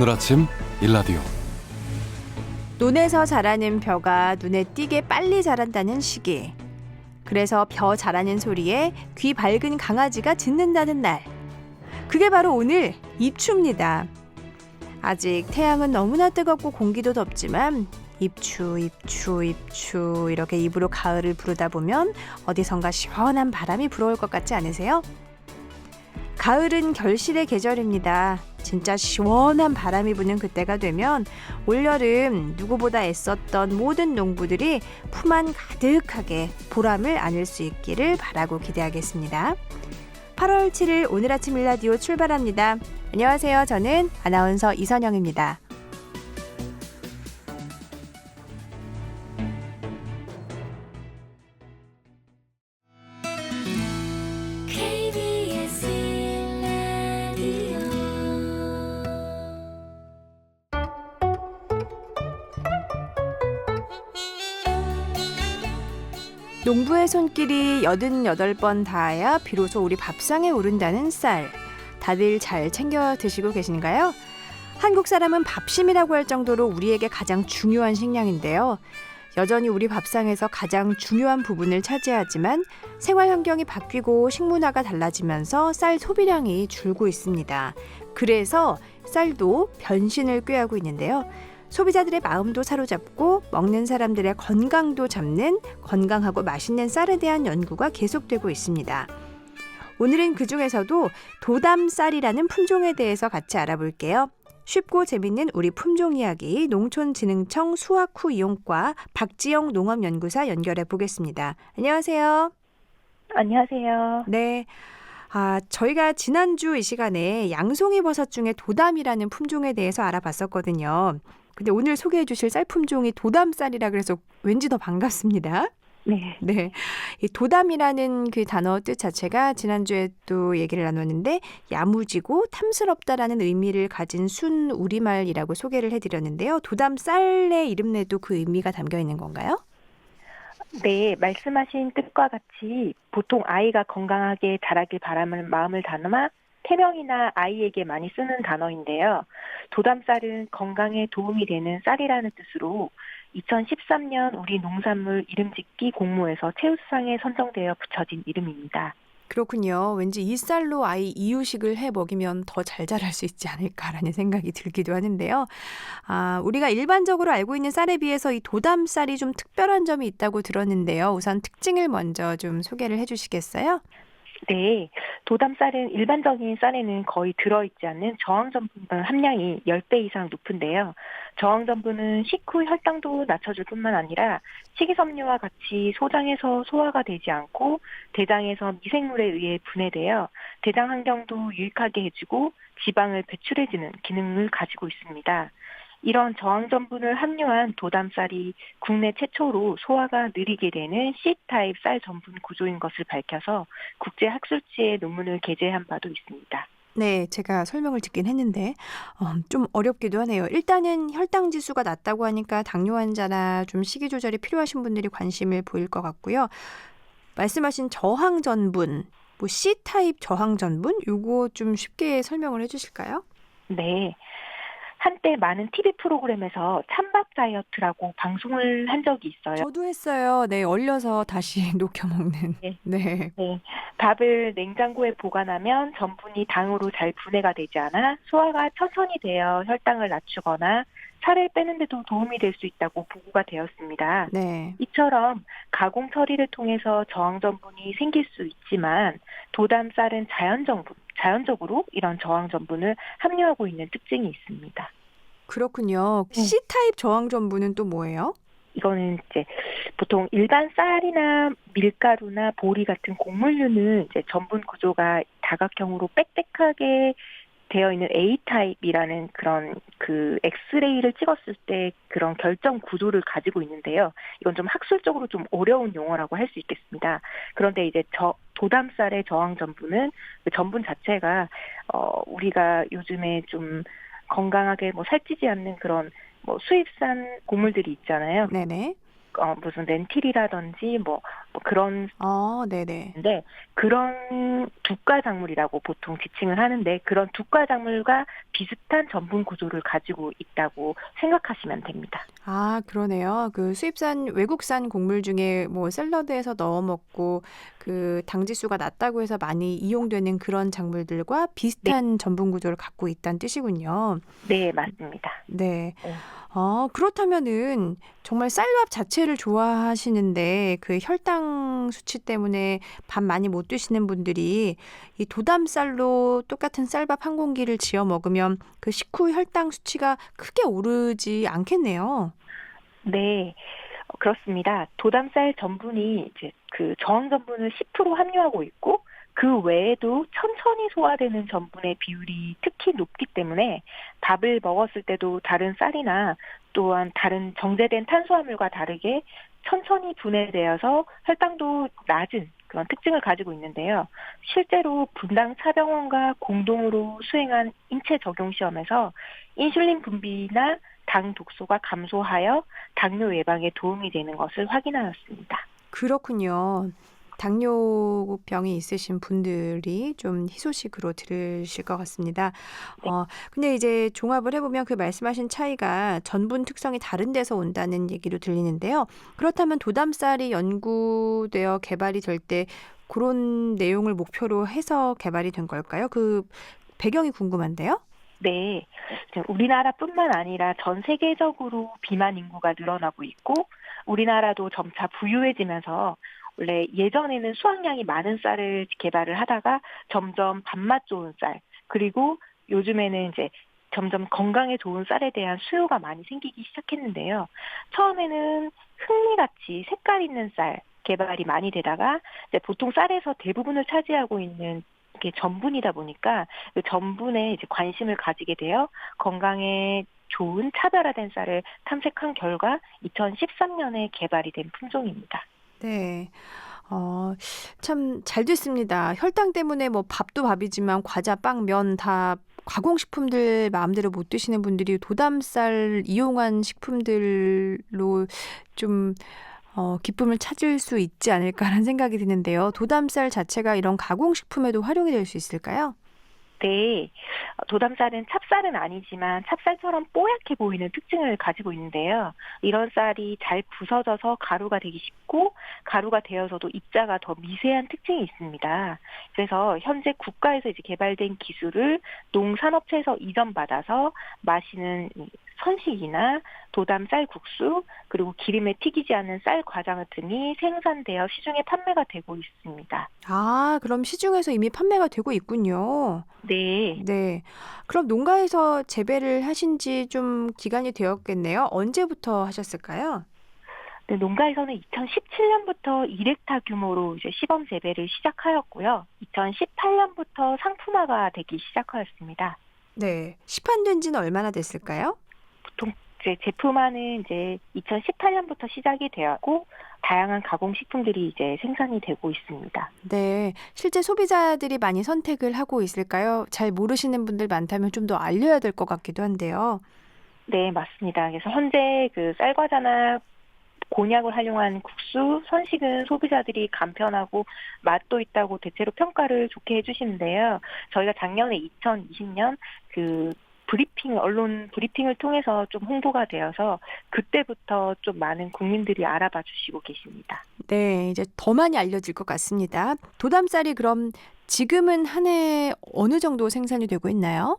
오늘 아침 일라디오. 논에서 자라는 벼가 눈에 띄게 빨리 자란다는 시기. 그래서 벼 자라는 소리에 귀 밝은 강아지가 짖는다는 날. 그게 바로 오늘 입추입니다. 아직 태양은 너무나 뜨겁고 공기도 덥지만 입추 이렇게 입으로 가을을 부르다 보면 어디선가 시원한 바람이 불어올 것 같지 않으세요? 가을은 결실의 계절입니다. 진짜 시원한 바람이 부는 그때가 되면 올여름 누구보다 애썼던 모든 농부들이 품 안 가득하게 보람을 안을 수 있기를 바라고 기대하겠습니다. 8월 7일 오늘 아침 일라디오 출발합니다. 안녕하세요. 저는 아나운서 이선영입니다. 농부의 손길이 88번 닿아야 비로소 우리 밥상에 오른다는 쌀. 다들 잘 챙겨 드시고 계신가요? 한국 사람은 밥심이라고 할 정도로 우리에게 가장 중요한 식량인데요. 여전히 우리 밥상에서 가장 중요한 부분을 차지하지만 생활 환경이 바뀌고 식문화가 달라지면서 쌀 소비량이 줄고 있습니다. 그래서 쌀도 변신을 꾀하고 있는데요. 소비자들의 마음도 사로잡고 먹는 사람들의 건강도 잡는 건강하고 맛있는 쌀에 대한 연구가 계속되고 있습니다. 오늘은 그중에서도 도담쌀이라는 품종에 대해서 같이 알아볼게요. 쉽고 재밌는 우리 품종 이야기 농촌진흥청 수확후 이용과 박지영 농업연구사 연결해 보겠습니다. 안녕하세요. 안녕하세요. 네. 저희가 지난주 이 시간에 양송이 버섯 중에 도담이라는 품종에 대해서 알아봤었거든요. 근데 오늘 소개해 주실 쌀 품종이 도담쌀이라 그래서 왠지 더 반갑습니다. 네. 이 도담이라는 그 단어 뜻 자체가 지난주에 또 얘기를 나눴는데 야무지고 탐스럽다라는 의미를 가진 순 우리말이라고 소개를 해드렸는데요. 도담쌀의 이름에도 그 의미가 담겨 있는 건가요? 네, 말씀하신 뜻과 같이 보통 아이가 건강하게 자라길 바라는 마음을 담아 태명이나 아이에게 많이 쓰는 단어인데요. 도담쌀은 건강에 도움이 되는 쌀이라는 뜻으로 2013년 우리 농산물 이름짓기 공모에서 최우수상에 선정되어 붙여진 이름입니다. 그렇군요. 왠지 이 쌀로 아이 이유식을 해 먹이면 더 잘 자랄 수 있지 않을까라는 생각이 들기도 하는데요. 우리가 일반적으로 알고 있는 쌀에 비해서 이 도담쌀이 좀 특별한 점이 있다고 들었는데요. 우선 특징을 먼저 좀 소개를 해주시겠어요? 네, 도담쌀은 일반적인 쌀에는 거의 들어있지 않는 저항전분 함량이 10배 이상 높은데요. 저항전분은 식후 혈당도 낮춰줄 뿐만 아니라 식이섬유와 같이 소장에서 소화가 되지 않고 대장에서 미생물에 의해 분해되어 대장 환경도 유익하게 해주고 지방을 배출해주는 기능을 가지고 있습니다. 이런 저항전분을 함유한 도담쌀이 국내 최초로 소화가 느리게 되는 C타입 쌀 전분 구조인 것을 밝혀서 국제학술지에 논문을 게재한 바도 있습니다. 네, 제가 설명을 듣긴 했는데 좀 어렵기도 하네요. 일단은 혈당 지수가 낮다고 하니까 당뇨 환자나 좀 식이 조절이 필요하신 분들이 관심을 보일 것 같고요. 말씀하신 저항전분, 뭐 C타입 저항전분, 요거 좀 쉽게 설명을 해주실까요? 네. 한때 많은 TV 프로그램에서 찬밥 다이어트라고 방송을 한 적이 있어요. 저도 했어요. 네, 얼려서 다시 녹여 먹는. 네. 네, 밥을 냉장고에 보관하면 전분이 당으로 잘 분해가 되지 않아 소화가 천천히 되어 혈당을 낮추거나 살을 빼는 데도 도움이 될 수 있다고 보고가 되었습니다. 네. 이처럼 가공 처리를 통해서 저항전분이 생길 수 있지만 도담쌀은 자연적으로 이런 저항전분을 함유하고 있는 특징이 있습니다. 그렇군요. C타입 저항전분은 또 뭐예요? 이거는 이제 보통 일반 쌀이나 밀가루나 보리 같은 곡물류는 이제 전분 구조가 다각형으로 빽빽하게 되어 있는 A타입이라는 그런 그 엑스레이를 찍었을 때 그런 결정 구조를 가지고 있는데요. 이건 좀 학술적으로 좀 어려운 용어라고 할 수 있겠습니다. 그런데 이제 도담쌀의 저항 전분은 그 전분 자체가 우리가 요즘에 좀 건강하게 뭐 살찌지 않는 그런 뭐 수입산 곡물들이 있잖아요. 네네. 무슨 렌틸이라든지 뭐 뭐 그런 네네. 데 그런 두가 작물이라고 보통 지칭을 하는데 그런 두가 작물과 비슷한 전분 구조를 가지고 있다고 생각하시면 됩니다. 아, 그러네요. 그 수입산 외국산 곡물 중에 뭐 샐러드에서 넣어 먹고 그 당지수가 낮다고 해서 많이 이용되는 그런 작물들과 네, 비슷한 전분 구조를 갖고 있다는 뜻이군요. 네, 맞습니다. 네. 네. 그렇다면은 정말 쌀밥 자체를 좋아하시는데 그 혈당 수치 때문에 밥 많이 못 드시는 분들이 이 도담쌀로 똑같은 쌀밥 한 공기를 지어 먹으면 그 식후 혈당 수치가 크게 오르지 않겠네요. 네, 그렇습니다. 도담쌀 전분이 이제 그 저항 전분을 10% 함유하고 있고 그 외에도 천천히 소화되는 전분의 비율이 특히 높기 때문에 밥을 먹었을 때도 다른 쌀이나 또한 다른 정제된 탄수화물과 다르게 천천히 분해되어서 혈당도 낮은 그런 특징을 가지고 있는데요. 실제로 분당 차병원과 공동으로 수행한 인체 적용 시험에서 인슐린 분비나 당 독소가 감소하여 당뇨 예방에 도움이 되는 것을 확인하였습니다. 그렇군요. 당뇨병이 있으신 분들이 좀 희소식으로 들으실 것 같습니다. 네. 근데 이제 종합을 해보면 그 말씀하신 차이가 전분 특성이 다른 데서 온다는 얘기로 들리는데요. 그렇다면 도담쌀이 연구되어 개발이 될 때 그런 내용을 목표로 해서 개발이 된 걸까요? 그 배경이 궁금한데요. 네. 지금 우리나라뿐만 아니라 전 세계적으로 비만 인구가 늘어나고 있고 우리나라도 점차 부유해지면서 원래 예전에는 수확량이 많은 쌀을 개발을 하다가 점점 밥맛 좋은 쌀 그리고 요즘에는 이제 점점 건강에 좋은 쌀에 대한 수요가 많이 생기기 시작했는데요. 처음에는 흑미같이 색깔 있는 쌀 개발이 많이 되다가 이제 보통 쌀에서 대부분을 차지하고 있는 게 전분이다 보니까 그 전분에 이제 관심을 가지게 되어 건강에 좋은 차별화된 쌀을 탐색한 결과 2013년에 개발이 된 품종입니다. 네. 참 잘 됐습니다. 혈당 때문에 뭐 밥도 밥이지만 과자, 빵, 면 다 가공식품들 마음대로 못 드시는 분들이 도담쌀 이용한 식품들로 좀 기쁨을 찾을 수 있지 않을까라는 생각이 드는데요. 도담쌀 자체가 이런 가공식품에도 활용이 될 수 있을까요? 네, 도담쌀은 찹쌀은 아니지만 찹쌀처럼 뽀얗게 보이는 특징을 가지고 있는데요. 이런 쌀이 잘 부서져서 가루가 되기 쉽고 가루가 되어서도 입자가 더 미세한 특징이 있습니다. 그래서 현재 국가에서 이제 개발된 기술을 농산업체에서 이전받아서 마시는 이 선식이나 도담 쌀국수 그리고 기름에 튀기지 않은 쌀 과장 등이 생산되어 시중에 판매가 되고 있습니다. 아, 그럼 시중에서 이미 판매가 되고 있군요. 네. 네. 그럼 농가에서 재배를 하신 지 좀 기간이 되었겠네요. 언제부터 하셨을까요? 네, 농가에서는 2017년부터 1헥타 규모로 이제 시범 재배를 시작하였고요. 2018년부터 상품화가 되기 시작하였습니다. 네. 시판된 지는 얼마나 됐을까요? 보통 이제 제품화는 이제 2018년부터 시작이 되었고 다양한 가공식품들이 이제 생산이 되고 있습니다. 네. 실제 소비자들이 많이 선택을 하고 있을까요? 잘 모르시는 분들 많다면 좀 더 알려야 될 것 같기도 한데요. 네, 맞습니다. 그래서 현재 그 쌀과자나 곤약을 활용한 국수, 선식은 소비자들이 간편하고 맛도 있다고 대체로 평가를 좋게 해주시는데요. 저희가 작년에 2020년 그 언론 브리핑을 통해서 좀 홍보가 되어서 그때부터 좀 많은 국민들이 알아봐 주시고 계십니다. 네. 이제 더 많이 알려질 것 같습니다. 도담쌀이 그럼 지금은 한 해 어느 정도 생산이 되고 있나요?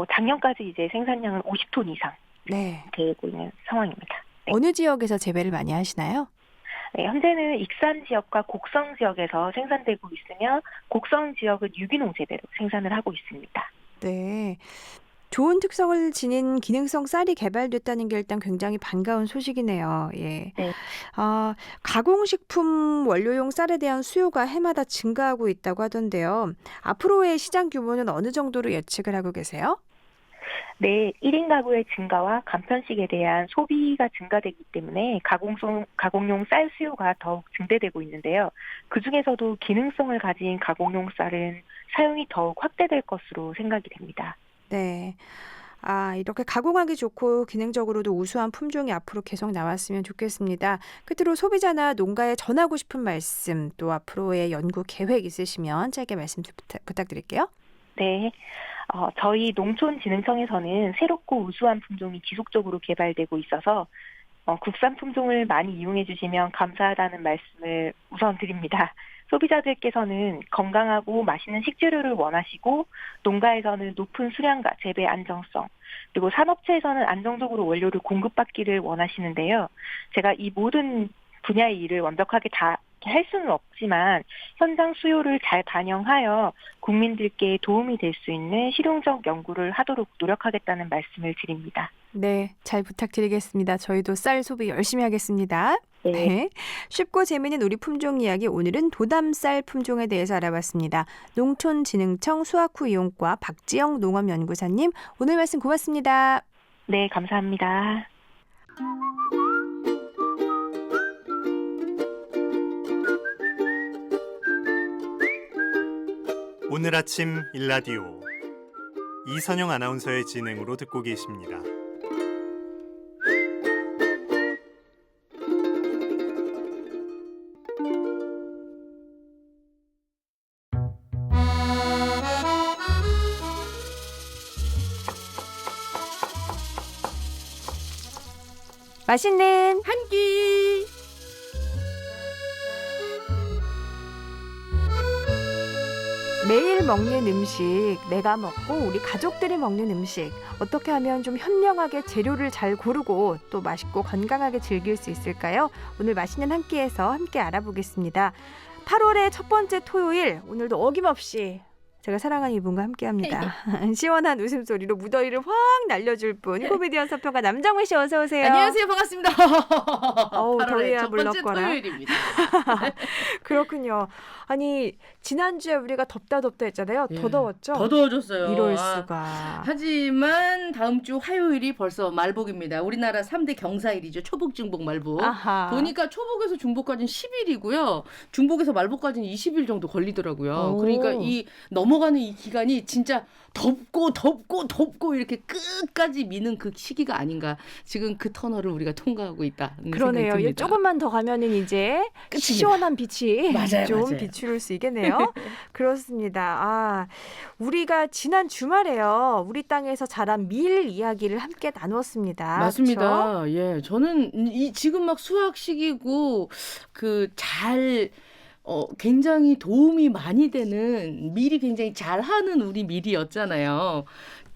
작년까지 이제 생산량은 50톤 이상 네. 되고 있는 상황입니다. 네. 어느 지역에서 재배를 많이 하시나요? 네, 현재는 익산 지역과 곡성 지역에서 생산되고 있으며 곡성 지역은 유기농 재배로 생산을 하고 있습니다. 네. 좋은 특성을 지닌 기능성 쌀이 개발됐다는 게 일단 굉장히 반가운 소식이네요. 예. 네. 가공식품 원료용 쌀에 대한 수요가 해마다 증가하고 있다고 하던데요. 앞으로의 시장 규모는 어느 정도로 예측을 하고 계세요? 네, 1인 가구의 증가와 간편식에 대한 소비가 증가되기 때문에 가공용 쌀 수요가 더욱 증대되고 있는데요. 그중에서도 기능성을 가진 가공용 쌀은 사용이 더욱 확대될 것으로 생각이 됩니다. 네. 이렇게 가공하기 좋고 기능적으로도 우수한 품종이 앞으로 계속 나왔으면 좋겠습니다. 끝으로 소비자나 농가에 전하고 싶은 말씀, 또 앞으로의 연구 계획 있으시면 짧게 말씀 부탁드릴게요. 네. 저희 농촌진흥청에서는 새롭고 우수한 품종이 지속적으로 개발되고 있어서 국산 품종을 많이 이용해 주시면 감사하다는 말씀을 우선 드립니다. 소비자들께서는 건강하고 맛있는 식재료를 원하시고 농가에서는 높은 수량과 재배 안정성, 그리고 산업체에서는 안정적으로 원료를 공급받기를 원하시는데요. 제가 이 모든 분야의 일을 완벽하게 다 할 수는 없지만 현장 수요를 잘 반영하여 국민들께 도움이 될 수 있는 실용적 연구를 하도록 노력하겠다는 말씀을 드립니다. 네, 잘 부탁드리겠습니다. 저희도 쌀 소비 열심히 하겠습니다. 네. 네. 쉽고 재미있는 우리 품종 이야기, 오늘은 도담쌀 품종에 대해서 알아봤습니다. 농촌진흥청 수확후 이용과 박지영 농업연구사님, 오늘 말씀 고맙습니다. 네, 감사합니다. 오늘 아침 일라디오 이선영 아나운서의 진행으로 듣고 계십니다. 맛있는 한 끼. 매일 먹는 음식, 내가 먹고 우리 가족들이 먹는 음식, 어떻게 하면 좀 현명하게 재료를 잘 고르고 또 맛있고 건강하게 즐길 수 있을까요? 오늘 맛있는 한 끼에서 함께 알아보겠습니다. 8월의 첫 번째 토요일, 오늘도 어김없이 제가 사랑하는 이분과 함께합니다. 시원한 웃음소리로 무더위를 확 날려줄 분, 코미디언 서평가 남정훈 씨, 어서 오세요. 안녕하세요. 반갑습니다. 어우, 8월의 더위야 첫 번째 물렀거라. 토요일입니다. 그렇군요. 아니, 지난주에 우리가 덥다 했잖아요. 더 예, 더웠죠? 더 더워졌어요. 이럴 수가. 하지만 다음 주 화요일이 벌써 말복입니다. 우리나라 3대 경사일이죠. 초복, 중복, 말복. 아하. 보니까 초복에서 중복까지는 10일이고요. 중복에서 말복까지는 20일 정도 걸리더라고요. 오. 그러니까 이 넘어가는 이 기간이 진짜 덥고 이렇게 끝까지 미는 그 시기가 아닌가. 지금 그 터널을 우리가 통과하고 있다. 그러네요. 예, 조금만 더 가면은 이제 끝입니다. 시원한 빛이 맞아요, 좀 맞아요. 비추를 수 있겠네요. 그렇습니다. 우리가 지난 주말에요. 우리 땅에서 자란 밀 이야기를 함께 나누었습니다. 맞습니다. 그렇죠? 예, 저는 지금 막 수확 시기고 굉장히 도움이 많이 되는 밀이 굉장히 잘하는 우리 밀이었잖아요.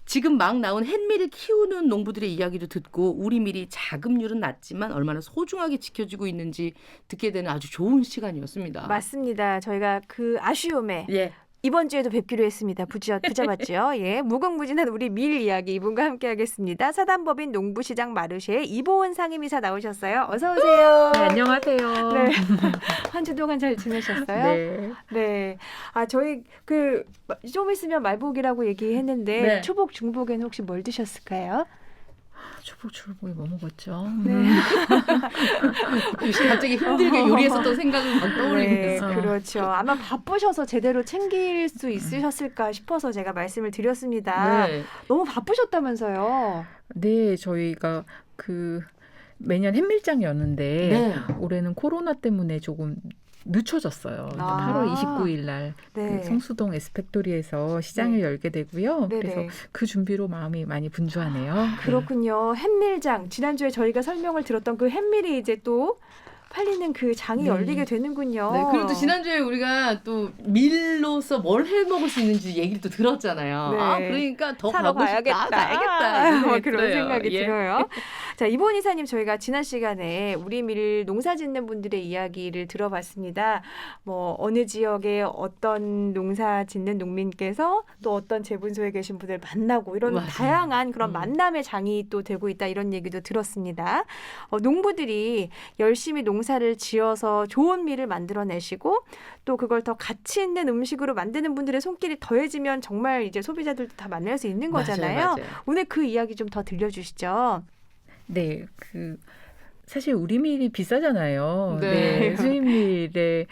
지금 막 나온 햇밀을 키우는 농부들의 이야기도 듣고 우리 밀이 자급률은 낮지만 얼마나 소중하게 지켜지고 있는지 듣게 되는 아주 좋은 시간이었습니다. 맞습니다. 저희가 그 아쉬움에 예. 이번 주에도 뵙기로 했습니다. 붙잡았죠. 예, 무궁무진한 우리 밀 이야기 이분과 함께하겠습니다. 사단법인 농부시장 마르쉐의 이보은 상임이사 나오셨어요. 어서 오세요. 네, 안녕하세요. 네. 한 주 동안 잘 지내셨어요? 네. 네. 저희 좀 있으면 말복이라고 얘기했는데 네. 초복 중복에는 혹시 뭘 드셨을까요? 초복 출복이 뭐 먹었죠? 네. 갑자기 힘들게 요리했었던 생각을 막 떠올리면서. 네, 그렇죠. 아마 바쁘셔서 제대로 챙길 수 있으셨을까 싶어서 제가 말씀을 드렸습니다. 네. 너무 바쁘셨다면서요. 네, 저희가 매년 햇밀장이었는데 네. 올해는 코로나 때문에 조금 늦춰졌어요. 아. 8월 29일 날 네. 성수동 에스펙토리에서 시장을 네. 열게 되고요. 네네. 그래서 그 준비로 마음이 많이 분주하네요. 그렇군요. 햇밀장. 지난주에 저희가 설명을 들었던 그 햇밀이 이제 또 팔리는 그 장이 네. 열리게 되는군요. 네, 그리고 또 지난주에 우리가 또 밀로서 뭘 해 먹을 수 있는지 얘기를 또 들었잖아요. 네. 그러니까 더 사러 가고 싶다. 가야겠다. 이런 뭐 생각이 그런 들어요. 생각이 예. 들어요. 자, 이보은 이사님, 저희가 지난 시간에 우리 밀 농사 짓는 분들의 이야기를 들어봤습니다. 뭐 어느 지역에 어떤 농사 짓는 농민께서 또 어떤 재분소에 계신 분들 만나고 이런 맞아요. 다양한 그런 만남의 장이 또 되고 있다, 이런 얘기도 들었습니다. 농부들이 열심히 농사를 지어서 좋은 밀을 만들어내시고 또 그걸 더 가치 있는 음식으로 만드는 분들의 손길이 더해지면 정말 이제 소비자들도 다 만날 수 있는 거잖아요. 맞아요. 오늘 그 이야기 좀 더 들려주시죠. 네, 사실 우리 밀이 비싸잖아요. 네. 수입 밀에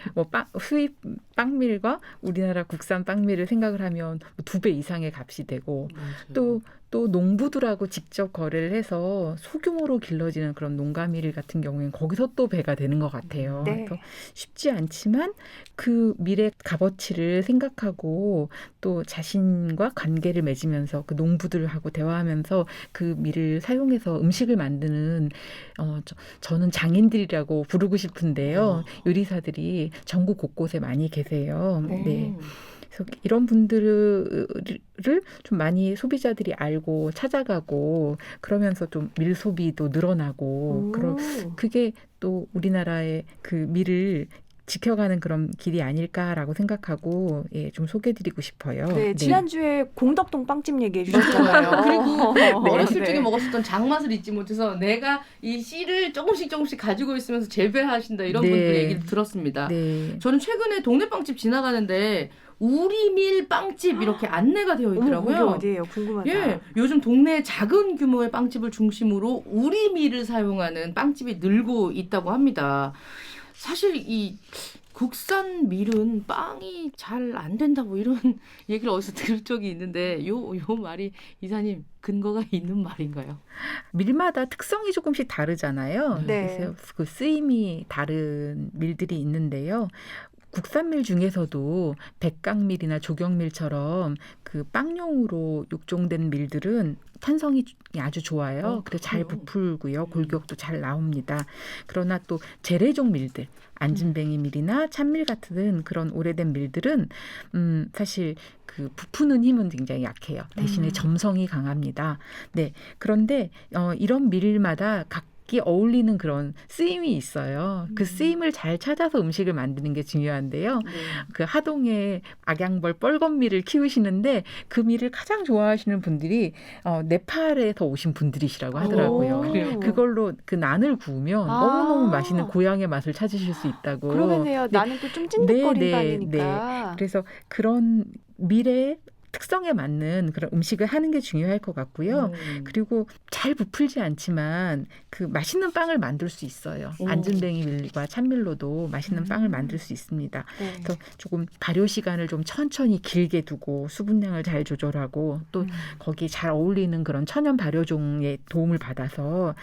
수입 빵밀과 우리나라 국산 빵밀을 생각을 하면 2배 이상의 값이 되고 또 또 농부들하고 직접 거래를 해서 소규모로 길러지는 그런 농가밀 같은 경우에는 거기서 또 배가 되는 것 같아요. 네. 그래서 쉽지 않지만 그 밀의 값어치를 생각하고 또 자신과 관계를 맺으면서 그 농부들하고 대화하면서 그 밀을 사용해서 음식을 만드는 저는 장인들이라고 부르고 싶은데요. 요리사들이 전국 곳곳에 많이 계세요. 네. 그래서 이런 분들을 좀 많이 소비자들이 알고 찾아가고 그러면서 좀 밀 소비도 늘어나고 그게 또 우리나라의 그 밀을 지켜가는 그런 길이 아닐까라고 생각하고 예, 좀 소개해드리고 싶어요. 네, 지난주에 공덕동 빵집 얘기해 주셨잖아요. 그리고 네, 어렸을 적에 네. 먹었었던 장맛을 잊지 못해서 내가 이 씨를 조금씩 가지고 있으면서 재배하신다 이런 네. 분들 얘기를 들었습니다. 네. 저는 최근에 동네 빵집 지나가는데 우리밀 빵집 이렇게 안내가 되어 어머, 있더라고요. 그게 어디예요? 궁금하다. 예, 요즘 동네 작은 규모의 빵집을 중심으로 우리밀을 사용하는 빵집이 늘고 있다고 합니다. 사실 이 국산 밀은 빵이 잘 안 된다 뭐 이런 얘기를 어디서 들은 적이 있는데 요 말이 이사님 근거가 있는 말인가요? 밀마다 특성이 조금씩 다르잖아요. 네. 그래서 그 쓰임이 다른 밀들이 있는데요. 국산밀 중에서도 백각밀이나 조경밀처럼 그 빵용으로 육종된 밀들은 탄성이 아주 좋아요. 그래서 잘 그래요? 부풀고요. 골격도 잘 나옵니다. 그러나 또 재래종 밀들, 안진뱅이 밀이나 참밀 같은 그런 오래된 밀들은 사실 그 부푸는 힘은 굉장히 약해요. 대신에 점성이 강합니다. 네. 그런데 이런 밀마다 각기 어울리는 그런 쓰임이 있어요. 그 쓰임을 잘 찾아서 음식을 만드는 게 중요한데요. 그 하동에 악양벌 뻘건밀을 키우시는데 그 밀을 가장 좋아하시는 분들이 네팔에서 오신 분들이시라고 하더라고요. 그래요? 그걸로 그 난을 구우면 너무너무 맛있는 고향의 맛을 찾으실 수 있다고. 그러겠네요. 네. 나는 또 좀 찐득거린 네, 빵이니까. 그래서 그런 밀의 특성에 맞는 그런 음식을 하는 게 중요할 것 같고요. 그리고 잘 부풀지 않지만 그 맛있는 빵을 만들 수 있어요. 안진뱅이 밀과 참밀로도 맛있는 빵을 만들 수 있습니다. 네. 그래서 조금 발효 시간을 좀 천천히 길게 두고 수분량을 잘 조절하고 또 거기에 잘 어울리는 그런 천연 발효종의 도움을 받아서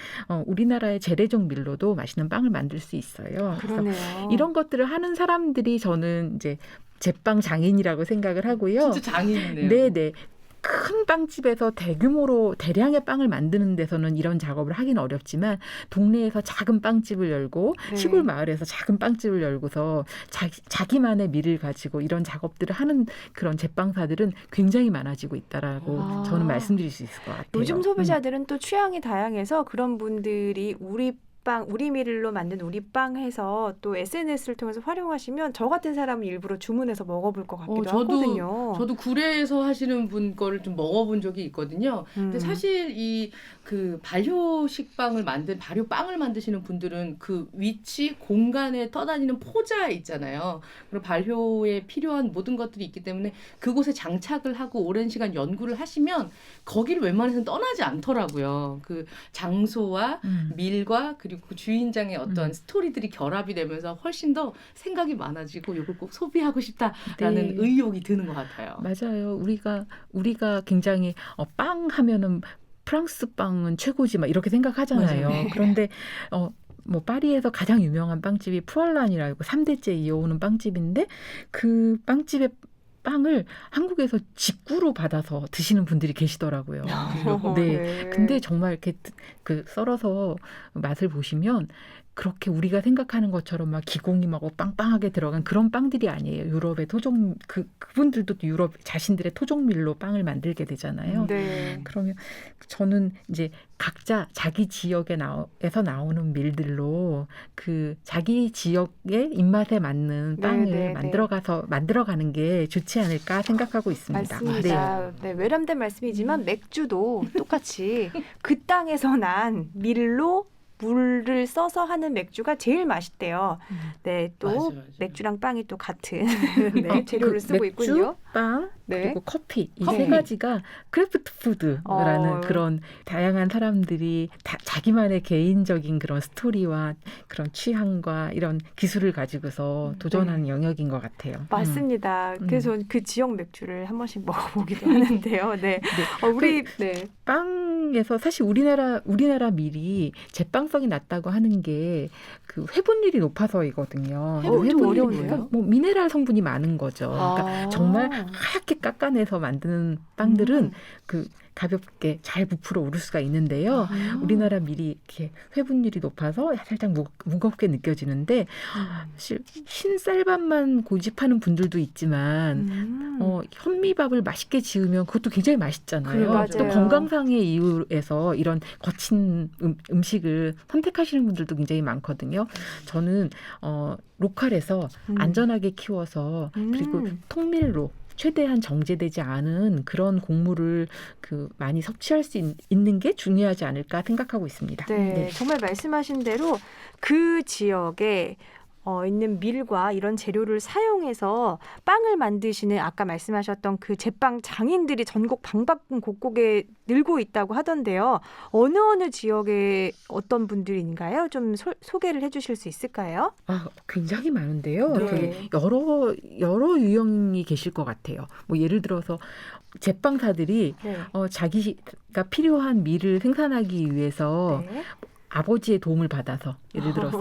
우리나라의 재래종 밀로도 맛있는 빵을 만들 수 있어요. 그래서 그러네요. 이런 것들을 하는 사람들이 저는 이제 제빵 장인이라고 생각을 하고요. 진짜 장인이네요. 네네. 큰 빵집에서 대규모로 대량의 빵을 만드는 데서는 이런 작업을 하긴 어렵지만 동네에서 작은 빵집을 열고 네. 시골 마을에서 작은 빵집을 열고서 자기만의 밀을 가지고 이런 작업들을 하는 그런 제빵사들은 굉장히 많아지고 있다라고 저는 말씀드릴 수 있을 것 같아요. 요즘 소비자들은 또 취향이 다양해서 그런 분들이 우리 밀로 만든 우리 빵 해서 또 SNS를 통해서 활용하시면 저 같은 사람은 일부러 주문해서 먹어볼 것 같기도 하거든요. 저도 구례에서 하시는 분 거를 좀 먹어본 적이 있거든요. 근데 사실 이 그 발효식빵을 발효빵을 만드시는 분들은 그 위치 공간에 떠다니는 포자 있잖아요. 그리고 발효에 필요한 모든 것들이 있기 때문에 그곳에 장착을 하고 오랜 시간 연구를 하시면 거기를 웬만해서는 떠나지 않더라고요. 그 장소와 밀과 그리고 그 주인장의 어떤 스토리들이 결합이 되면서 훨씬 더 생각이 많아지고 이걸 꼭 소비하고 싶다라는 의욕이 드는 것 같아요. 맞아요. 우리가 굉장히 빵 하면은 프랑스 빵은 최고지 막 이렇게 생각하잖아요. 맞아요. 그런데 뭐 파리에서 가장 유명한 빵집이 푸알란이라고 3대째 이어오는 빵집인데 그 빵집의 빵을 한국에서 직구로 받아서 드시는 분들이 계시더라고요. 네. 근데 정말 이렇게 그 썰어서 맛을 보시면 그렇게 우리가 생각하는 것처럼 막 기공이 막 빵빵하게 들어간 그런 빵들이 아니에요. 유럽의 그분들도 유럽 자신들의 토종밀로 빵을 만들게 되잖아요. 네. 그러면 저는 이제 각자 자기 지역에서 나오는 밀들로 그 자기 지역의 입맛에 맞는 빵을 만들어가는 게 좋지 않을까 생각하고 있습니다. 맞습니다. 네, 외람된 말씀이지만 맥주도 똑같이 그 땅에서 난 밀로 물을 써서 하는 맥주가 제일 맛있대요. 네, 또 맞아, 맞아. 맥주랑 빵이 또 같은 네, 재료를 쓰고 맥주, 있군요. 빵, 네. 그리고 커피 이 커피. 세 가지가 크래프트 푸드라는 그런 다양한 사람들이 자기만의 개인적인 그런 스토리와 그런 취향과 이런 기술을 가지고서 도전하는 영역인 것 같아요. 맞습니다. 그래서 그 지역 맥주를 한 번씩 먹어보기도 하는데요. 네, 우리 네. 빵에서 사실 우리나라 밀이 제빵성이 낮다고 하는 게 그 회분율이 높아서이거든요. 좀 회분율이 어려운데요? 그러니까 뭐 미네랄 성분이 많은 거죠. 그러니까 정말 하얗게 깎아내서 만드는 빵들은 그 가볍게 잘 부풀어 오를 수가 있는데요. 우리나라 밀이 이렇게 회분율이 높아서 살짝 무겁게 느껴지는데 사실 흰 쌀밥만 고집하는 분들도 있지만 현미밥을 맛있게 지으면 그것도 굉장히 맛있잖아요. 그래, 맞아요. 또 건강상의 이유에서 이런 거친 음식을 선택하시는 분들도 굉장히 많거든요. 저는 로컬에서 안전하게 키워서 그리고 통밀로 최대한 정제되지 않은 그런 곡물을 많이 섭취할 수 있는 게 중요하지 않을까 생각하고 있습니다. 네, 정말 말씀하신 대로 그 지역에 있는 밀과 이런 재료를 사용해서 빵을 만드시는 아까 말씀하셨던 그 제빵 장인들이 전국 방방곡곡에 늘고 있다고 하던데요. 어느 지역에 어떤 분들인가요? 좀 소개를 해주실 수 있을까요? 굉장히 많은데요. 네. 여러 유형이 계실 것 같아요. 뭐 예를 들어서 제빵사들이 네. 자기가 필요한 밀을 생산하기 위해서 네. 아버지의 도움을 받아서 예를 들어서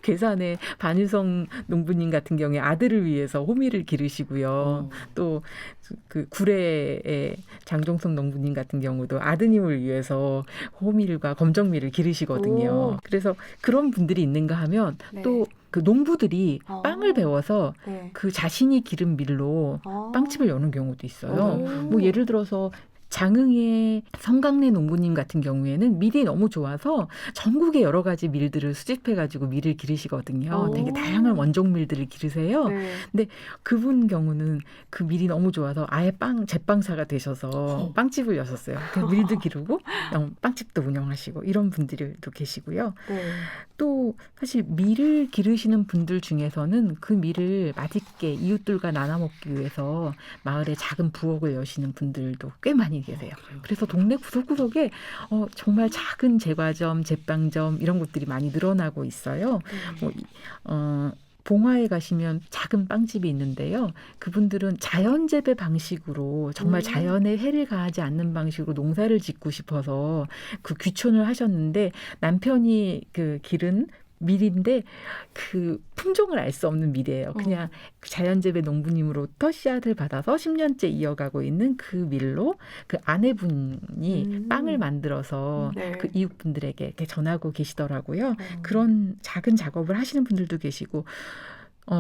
괴산의 반유성 농부님 같은 경우에 아들을 위해서 호미를 기르시고요. 또 그 구례의 장종석 농부님 같은 경우도 아드님을 위해서 호밀과 검정밀을 기르시거든요. 그래서 그런 분들이 있는가 하면 네. 또 그 농부들이 빵을 배워서 네. 그 자신이 기른 밀로 빵집을 여는 경우도 있어요. 뭐 예를 들어서 장흥의 성강래 농부님 같은 경우에는 밀이 너무 좋아서 전국의 여러 가지 밀들을 수집해가지고 밀을 기르시거든요. 되게 다양한 원종 밀들을 기르세요. 네. 근데 그분 경우는 그 밀이 너무 좋아서 아예 제빵사가 되셔서 빵집을 여셨어요. 밀도 기르고 빵집도 운영하시고 이런 분들도 계시고요. 네. 또 사실 밀을 기르시는 분들 중에서는 그 밀을 맛있게 이웃들과 나눠 먹기 위해서 마을에 작은 부엌을 여시는 분들도 꽤 많이 계세요. 그래서 동네 구석구석에 정말 작은 제과점, 제빵점 이런 곳들이 많이 늘어나고 있어요. 봉화에 가시면 작은 빵집이 있는데요. 그분들은 자연 재배 방식으로 정말 자연에 해를 가하지 않는 방식으로 농사를 짓고 싶어서 그 귀촌을 하셨는데 남편이 기른 밀인데 그 품종을 알 수 없는 밀이에요. 그냥 자연 재배 농부님으로부터 씨앗을 받아서 10년째 이어가고 있는 그 밀로 그 아내분이 빵을 만들어서 그 이웃분들에게 이렇게 전하고 계시더라고요. 그런 작은 작업을 하시는 분들도 계시고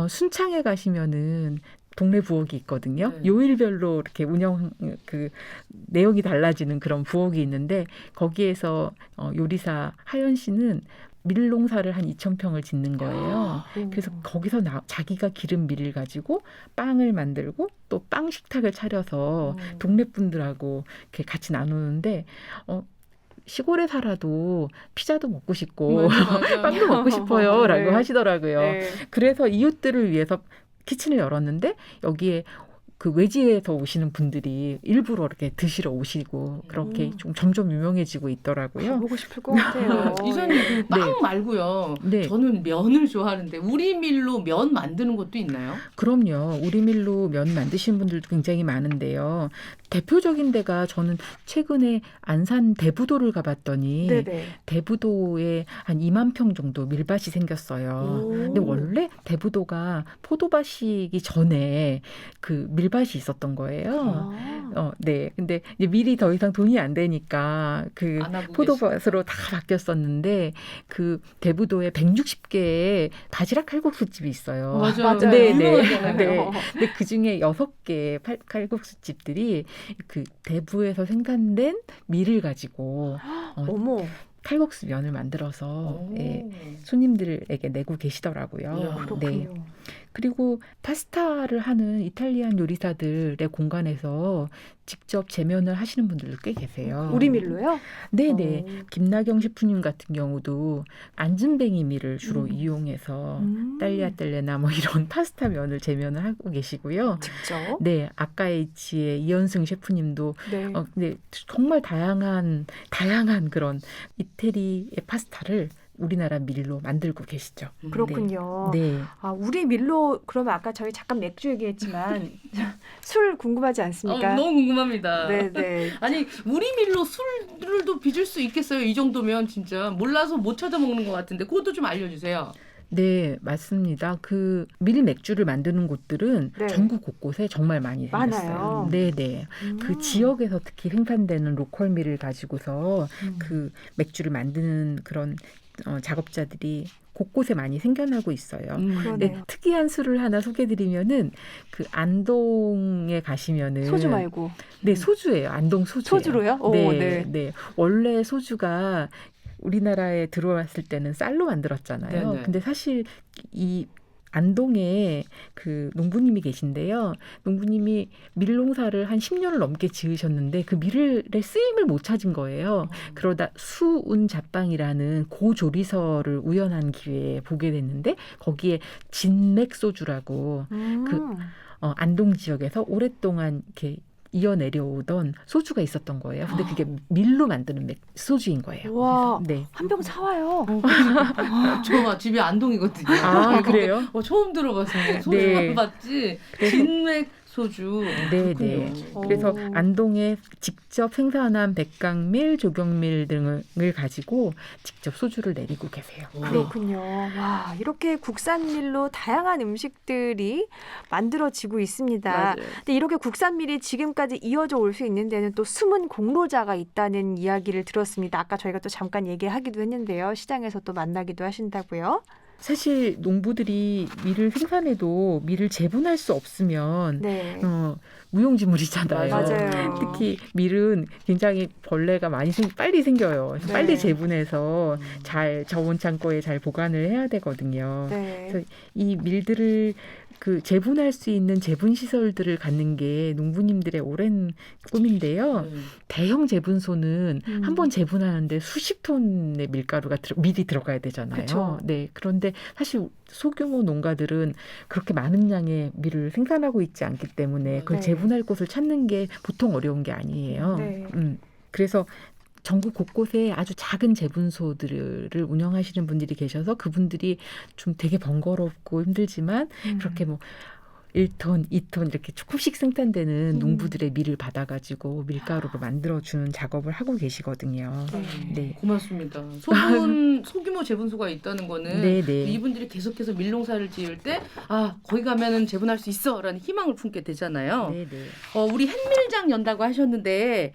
순창에 가시면은 동네 부엌이 있거든요. 요일별로 이렇게 내용이 달라지는 그런 부엌이 있는데 거기에서 요리사 하연 씨는 밀농사를 한 2,000평을 짓는 거예요. 그래서 거기서 자기가 기른 밀을 가지고 빵을 만들고 또 빵 식탁을 차려서 동네 분들하고 이렇게 같이 나누는데 시골에 살아도 피자도 먹고 싶고 맞아. 빵도 먹고 싶어요 라고 네. 하시더라고요. 네. 그래서 이웃들을 위해서 키친을 열었는데 여기에 그 외지에서 오시는 분들이 일부러 이렇게 드시러 오시고 그렇게 좀 점점 유명해지고 있더라고요. 가보고 싶을 것 같아요. 이사님 빵 말고요. 네. 저는 면을 좋아하는데 우리 밀로 면 만드는 것도 있나요? 그럼요. 우리 밀로 면 만드시는 분들도 굉장히 많은데요. 대표적인 데가 저는 최근에 안산 대부도를 가봤더니 네네. 대부도에 한 2만 평 정도 밀밭이 생겼어요. 근데 원래 대부도가 포도밭이기 전에 그 밀밭이 있었던 거예요. 네. 근데 이제 밀이 더 이상 돈이 안 되니까 그 안 하고 포도밭으로 다 바뀌었었는데 그 대부도에 160개의 바지락 칼국수집이 있어요. 맞아요. 네, 네. 유명하잖아요. 네. 근데 그 중에 6개의 칼국수집들이 그 대부에서 생산된 밀을 가지고 어머. 칼국수 면을 만들어서 손님들에게 내고 계시더라고요. 그렇군요. 그리고 파스타를 하는 이탈리안 요리사들의 공간에서 직접 제면을 하시는 분들도 꽤 계세요. 우리 밀로요? 네네. 어. 김나경 셰프님 같은 경우도 안진뱅이 밀을 주로 음. 이용해서 딸리아텔레나 뭐 이런 파스타 면을 제면을 하고 계시고요. 직접. 네, 아까이치의 이현승 셰프님도 네. 근데 정말 다양한 그런 이태리의 파스타를 우리나라 밀로 만들고 계시죠. 그렇군요. 네. 아, 우리 밀로 그러면 아까 저희 잠깐 맥주 얘기했지만 술 궁금하지 않습니까? 너무 궁금합니다. 네네. 아니 우리 밀로 술도 빚을 수 있겠어요? 이 정도면 진짜 몰라서 못 찾아 먹는 것 같은데 그것도 좀 알려주세요. 네, 맞습니다. 그 밀 맥주를 만드는 곳들은 네. 전국 곳곳에 정말 많이 많아요. 생겼어요. 네, 네. 그 지역에서 특히 생산되는 로컬 밀을 가지고서 그 맥주를 만드는 그런 작업자들이 곳곳에 많이 생겨나고 있어요. 그러네요. 네, 특이한 술을 하나 소개드리면은 그 안동에 가시면은 소주 말고. 네, 소주예요. 안동 소주예요. 소주로요? 오, 네, 네. 네. 원래 소주가 우리나라에 들어왔을 때는 쌀로 만들었잖아요. 네네. 근데 사실 이 안동에 그 농부님이 계신데요. 농부님이 밀농사를 한 10년을 넘게 지으셨는데 그 밀의 쓰임을 못 찾은 거예요. 그러다 수운잣방이라는 고조리서를 우연한 기회에 보게 됐는데 거기에 진맥 소주라고 안동 지역에서 오랫동안 이렇게 이어 내려오던 소주가 있었던 거예요. 근데 그게 밀로 만드는 소주인 거예요. 와, 네. 한 병 사와요. 저 집이 안동이거든요. 아, 그래요? 처음 들어봐서 소주만 네. 봤지. 그래서- 진맥 소주. 네, 그렇군요. 네. 그래서 안동에 직접 생산한 백강밀, 조경밀 등을 가지고 직접 소주를 내리고 계세요. 네. 그렇군요. 와, 이렇게 국산 밀로 다양한 음식들이 만들어지고 있습니다. 맞아요. 근데 이렇게 국산 밀이 지금까지 이어져 올 수 있는 데는 또 숨은 공로자가 있다는 이야기를 들었습니다. 아까 저희가 또 잠깐 얘기하기도 했는데요. 시장에서 또 만나기도 하신다고요. 사실 농부들이 밀을 생산해도 밀을 재분할 수 없으면 네. 무용지물이잖아요. 맞아요. 특히 밀은 굉장히 벌레가 많이 빨리 생겨요. 그래서 네. 빨리 재분해서 잘 저온 창고에 잘 보관을 해야 되거든요. 네. 그래서 이 밀들을 그 재분할 수 있는 재분 시설들을 갖는 게 농부님들의 오랜 꿈인데요. 대형 재분소는 한 번 재분하는데 수십 톤의 밀이 들어가야 되잖아요. 그쵸. 네. 그런데 사실 소규모 농가들은 그렇게 많은 양의 밀을 생산하고 있지 않기 때문에 그걸 네. 재분할 곳을 찾는 게 보통 어려운 게 아니에요. 네. 그래서 전국 곳곳에 아주 작은 재분소들을 운영하시는 분들이 계셔서 그분들이 좀 되게 번거롭고 힘들지만 그렇게 뭐 1톤, 2톤 이렇게 조금씩 생산되는 농부들의 밀을 받아가지고 밀가루로 만들어주는 작업을 하고 계시거든요. 네. 고맙습니다. 소규모 재분소가 있다는 거는 네네. 이분들이 계속해서 밀농사를 지을 때 거기 가면은 재분할 수 있어라는 희망을 품게 되잖아요. 네네. 우리 햇밀장 연다고 하셨는데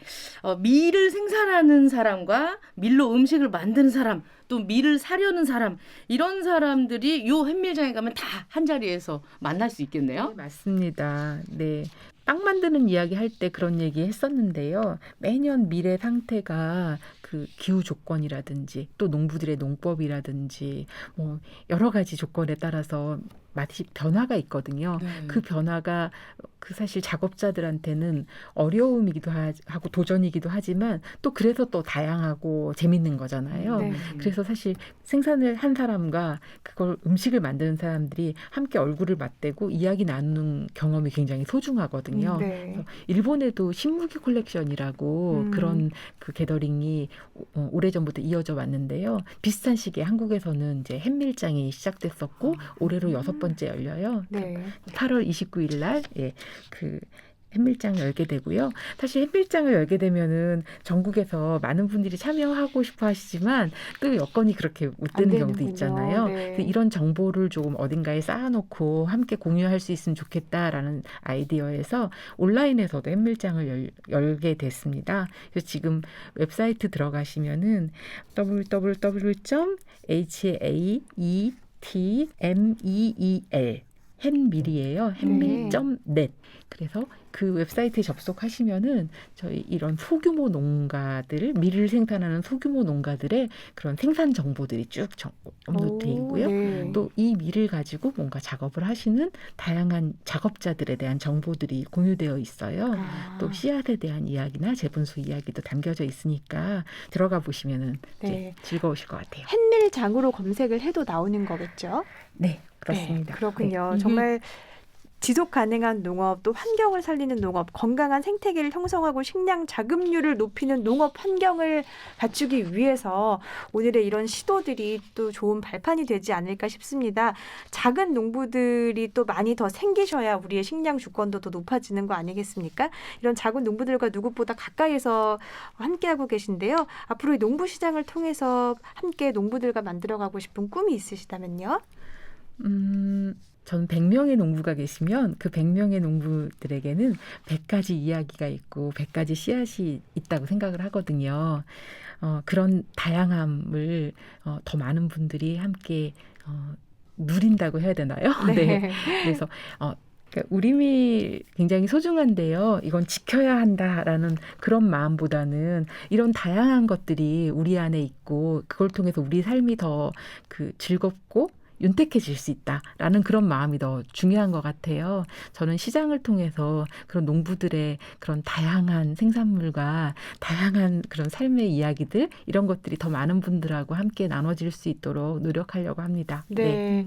밀을 생산하는 사람과 밀로 음식을 만드는 사람 또 밀을 사려는 사람 이런 사람들이 요 햇밀장에 가면 다 한 자리에서 만날 수 있겠네요. 네, 맞습니다. 네. 빵 만드는 이야기 할 때 그런 얘기 했었는데요. 매년 밀의 상태가 그 기후 조건이라든지 또 농부들의 농법이라든지 뭐 여러 가지 조건에 따라서 맛이 변화가 있거든요. 그 변화가 그 사실 작업자들한테는 어려움이기도 하고 도전이기도 하지만 또 그래서 또 다양하고 재밌는 거잖아요. 네. 그래서 사실 생산을 한 사람과 그걸 음식을 만드는 사람들이 함께 얼굴을 맞대고 이야기 나누는 경험이 굉장히 소중하거든요. 네. 그래서 일본에도 신무기 콜렉션이라고 그런 그 게더링이 오래전부터 이어져 왔는데요. 비슷한 시기에 한국에서는 이제 햇밀장이 시작됐었고 올해로 6번째 열려요. 네. 8월 29일 날 그 햇밀장을 열게 되고요. 사실 햇밀장을 열게 되면은 전국에서 많은 분들이 참여하고 싶어 하시지만 또 여건이 그렇게 못 되는 경우도 되는군요. 있잖아요. 네. 그래서 이런 정보를 조금 어딘가에 쌓아놓고 함께 공유할 수 있으면 좋겠다라는 아이디어에서 온라인에서도 햇밀장을 열게 됐습니다. 그래서 지금 웹사이트 들어가시면은 www.haeetmeel 햇밀이에요. 햇밀.net. 그래서 그 웹사이트에 접속하시면은 저희 이런 소규모 농가들, 밀을 생산하는 소규모 농가들의 그런 생산 정보들이 쭉 업로드돼 있고요. 네. 또 이 밀을 가지고 뭔가 작업을 하시는 다양한 작업자들에 대한 정보들이 공유되어 있어요. 아, 또 씨앗에 대한 이야기나 재분수 이야기도 담겨져 있으니까 들어가 보시면은 네. 이제 즐거우실 것 같아요. 햇밀장으로 검색을 해도 나오는 거겠죠? 네, 그렇습니다. 네, 그렇군요. 네. 정말 지속 가능한 농업, 또 환경을 살리는 농업, 건강한 생태계를 형성하고 식량 자급률을 높이는 농업 환경을 갖추기 위해서 오늘의 이런 시도들이 또 좋은 발판이 되지 않을까 싶습니다. 작은 농부들이 또 많이 더 생기셔야 우리의 식량 주권도 더 높아지는 거 아니겠습니까? 이런 작은 농부들과 누구보다 가까이서 함께하고 계신데요. 앞으로 이 농부 시장을 통해서 함께 농부들과 만들어가고 싶은 꿈이 있으시다면요? 저는 100명의 농부가 계시면 그 100명의 농부들에게는 100가지 이야기가 있고 100가지 씨앗이 있다고 생각을 하거든요. 그런 다양함을 더 많은 분들이 함께 누린다고 해야 되나요? 네. 그래서 그러니까 우리 밀 굉장히 소중한데요. 이건 지켜야 한다라는 그런 마음보다는 이런 다양한 것들이 우리 안에 있고 그걸 통해서 우리 삶이 더 즐겁고 윤택해질 수 있다라는 그런 마음이 더 중요한 것 같아요. 저는 시장을 통해서 그런 농부들의 그런 다양한 생산물과 다양한 그런 삶의 이야기들 이런 것들이 더 많은 분들하고 함께 나눠질 수 있도록 노력하려고 합니다. 네.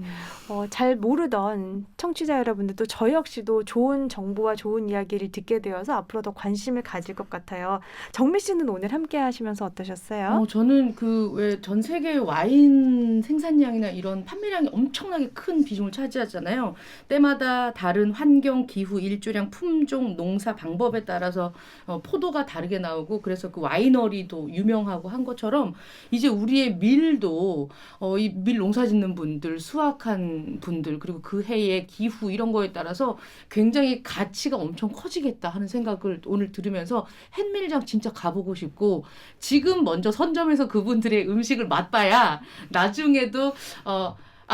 잘 모르던 청취자 여러분들도 저 역시도 좋은 정보와 좋은 이야기를 듣게 되어서 앞으로 더 관심을 가질 것 같아요. 정미 씨는 오늘 함께 하시면서 어떠셨어요? 저는 왜 전 세계 와인 생산량이나 이런 판매량이 엄청나게 큰 비중을 차지하잖아요. 때마다 다른 환경, 기후, 일조량, 품종, 농사 방법에 따라서 포도가 다르게 나오고 그래서 그 와이너리도 유명하고 한 것처럼 이제 우리의 밀도 이 밀 농사 짓는 분들, 수확한 분들 그리고 그 해의 기후 이런 거에 따라서 굉장히 가치가 엄청 커지겠다 하는 생각을 오늘 들으면서 햇밀장 진짜 가보고 싶고 지금 먼저 선점해서 그분들의 음식을 맛봐야 나중에도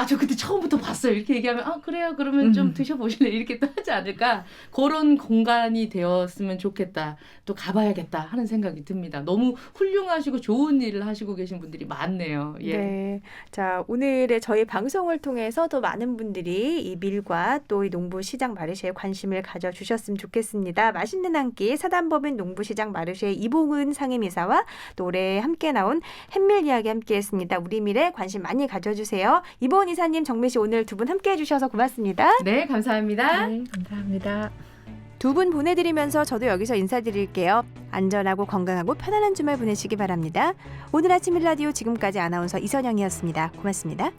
저 그때 처음부터 봤어요. 이렇게 얘기하면 그래요. 그러면 좀 드셔보실래? 이렇게 또 하지 않을까? 그런 공간이 되었으면 좋겠다. 또 가봐야겠다 하는 생각이 듭니다. 너무 훌륭하시고 좋은 일을 하시고 계신 분들이 많네요. 예. 네. 자, 오늘의 저희 방송을 통해서 또 많은 분들이 이 밀과 또 이 농부 시장 마르쉐에 관심을 가져주셨으면 좋겠습니다. 맛있는 한 끼 사단법인 농부 시장 마르쉐 이봉은 상임이사와 또 올해 함께 나온 햇밀 이야기 함께했습니다. 우리 밀에 관심 많이 가져주세요. 이봉은 이사님, 정미 씨 오늘 두 분 함께해 주셔서 고맙습니다. 네, 감사합니다. 네, 감사합니다. 두 분 보내드리면서 저도 여기서 인사드릴게요. 안전하고 건강하고 편안한 주말 보내시기 바랍니다. 오늘 아침 1라디오 지금까지 아나운서 이선영이었습니다. 고맙습니다.